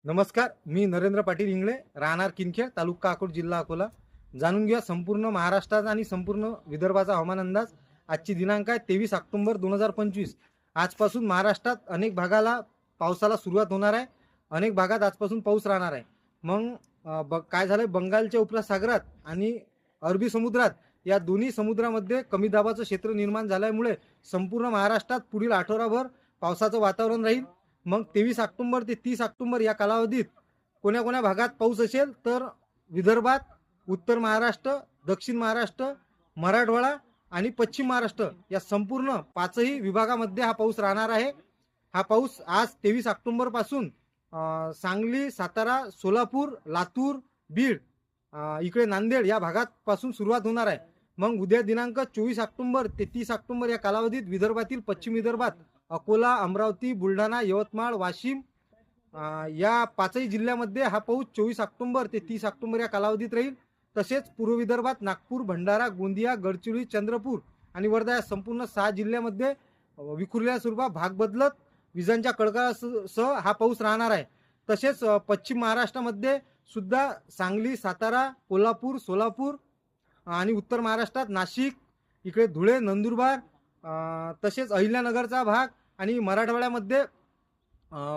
नमस्कार, मी नरेंद्र पाटील इंगळे, राहणार किनखेड, तालुका अकोट, जिल्हा अकोला. जाणून घ्या संपूर्ण महाराष्ट्रात आणि संपूर्ण विदर्भाचा हवामान अंदाज. आजची दिनांक आहे 23 ऑक्टोबर 2025. आजपासून महाराष्ट्रात अनेक भागाला पावसाला सुरुवात होणार आहे. अनेक भागात आजपासून पाऊस राहणार आहे. मग काय झालंय, बंगालच्या उपसागरात आणि अरबी समुद्रात या दोन्ही समुद्रामध्ये कमी दाबाचं क्षेत्र निर्माण झाल्यामुळे संपूर्ण महाराष्ट्रात पुढील आठवडाभर पावसाचं वातावरण राहील. मग 23 ऑक्टोबर ते 30 ऑक्टोबर या कालावधीत कोण्या कोण्या भागात पाऊस असेल तर विदर्भात, उत्तर महाराष्ट्र, दक्षिण महाराष्ट्र, मराठवाडा आणि पश्चिम महाराष्ट्र या संपूर्ण पाचही विभागामध्ये हा पाऊस राहणार आहे. हा पाऊस आज 23 ऑक्टोबर पासून सांगली, सातारा, सोलापूर, लातूर, बीड, इकडे नांदेड या भागात पासून सुरुवात होणार आहे. मग उद्या दिनांक 24 ऑक्टोबर ते 30 ऑक्टोबर या कालावधीत विदर्भातील पश्चिम विदर्भात अकोला, अमरावती, बुलढाणा, यवतमाळ, वाशिम या पाचही जिल्ह्यामध्ये हा पाऊस 24 ऑक्टोबर ते 30 ऑक्टोबर या कालावधीत राहील. तसेच पूर्व विदर्भात नागपूर, भंडारा, गोंदिया, गडचिरोली, चंद्रपूर आणि वर्धा या संपूर्ण 6 जिल्ह्यामध्ये विखुरलेल्या स्वरूपात भाग बदलत विजांच्या कडकडाटासह हा पाऊस राहणार आहे. तसेच पश्चिम महाराष्ट्रामध्ये सुद्धा सांगली, सातारा, कोल्हापूर, सोलापूर आणि उत्तर महाराष्ट्रात नाशिक, इकडे धुळे, नंदुरबार, तसेच अहिल्यानगरचा भाग आणि मराठवाड्यामध्ये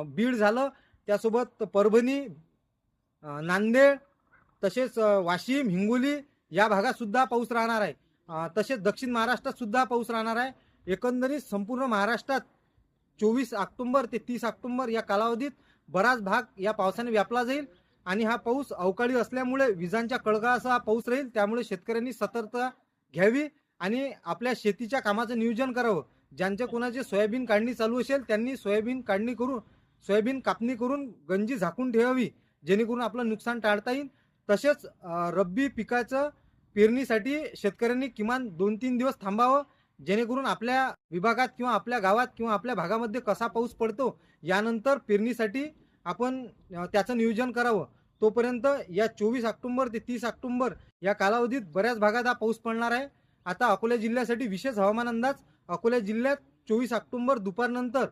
बीड झालं, त्यासोबत परभणी, नांदेड, तसेच वाशिम, हिंगोली या भागात सुद्धा पाऊस राहणार आहे. तसेच दक्षिण महाराष्ट्रात सुद्धा पाऊस राहणार आहे. एकंदरीत संपूर्ण महाराष्ट्रात 24 ऑक्टोबर ते 30 ऑक्टोबर या कालावधीत बराच भाग या पावसाने व्यापला जाईल आणि हा पाऊस अवकाळी असल्यामुळे विजांच्या कडकडाटासह हा पाऊस राहील. त्यामुळे शेतकऱ्यांनी सतर्कता घ्यावी आणि आपल्या शेतीच्या कामाचं नियोजन करावं. ज्यांच्या कोणाची सोयाबीन काढणी चालू असेल त्यांनी सोयाबीन कापणी करून गंजी झाकून ठेवावी, जेणेकरून आपलं नुकसान टाळता येईल. तसेच रब्बी पिकाचं पेरणीसाठी शेतकऱ्यांनी किमान 2-3 दिवस थांबावं, जेणेकरून आपल्या विभागात किंवा आपल्या गावात किंवा आपल्या भागामध्ये कसा पाऊस पडतो यानंतर पेरणीसाठी आपण त्याचं नियोजन करावं. तोपर्यंत या 24 ऑक्टोबर ते 30 ऑक्टोबर या कालावधीत बऱ्याच भागात हा पाऊस पडणार आहे. आता अकोला जिल्ह्यासाठी विशेष हवामान अंदाज. अकोला जिल्ह्यात 24 ऑक्टोबर दुपारनंतर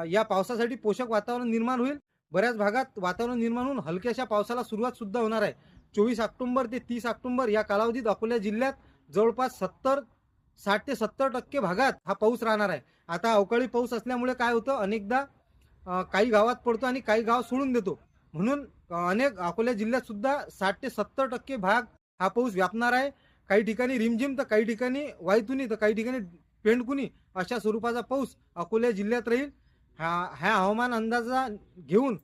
या पावसासाठी पोषक वातावरण निर्माण होईल. बऱ्याच भागात वातावरण निर्माण होऊन हलक्याशा पावसाला सुरुवात सुद्धा होणार आहे. 24 ऑक्टोबर ते 30 ऑक्टोबर या कालावधीत अकोला जिल्ह्यात जवळपास 60 ते 70% भागात हा पाऊस राहणार आहे. आता अवकाळी पाऊस असल्यामुळे काय होतं, अनेकदा काही गावात पडतो आणि काही गाव सोडून देतो. म्हणून अनेक अकोला जिल्ह्यात सुद्धा 60 ते 70% भाग हा पाऊस व्यापणार आहे. काही ठिकाणी रिमझिम तर काही ठिकाणी वायतुनी तर काही ठिकाणी पेंडकुनी अशा स्वरूपाचा पाऊस अकोला जिल्ह्यात राहील. ह्या हवामान अंदाजा घेऊन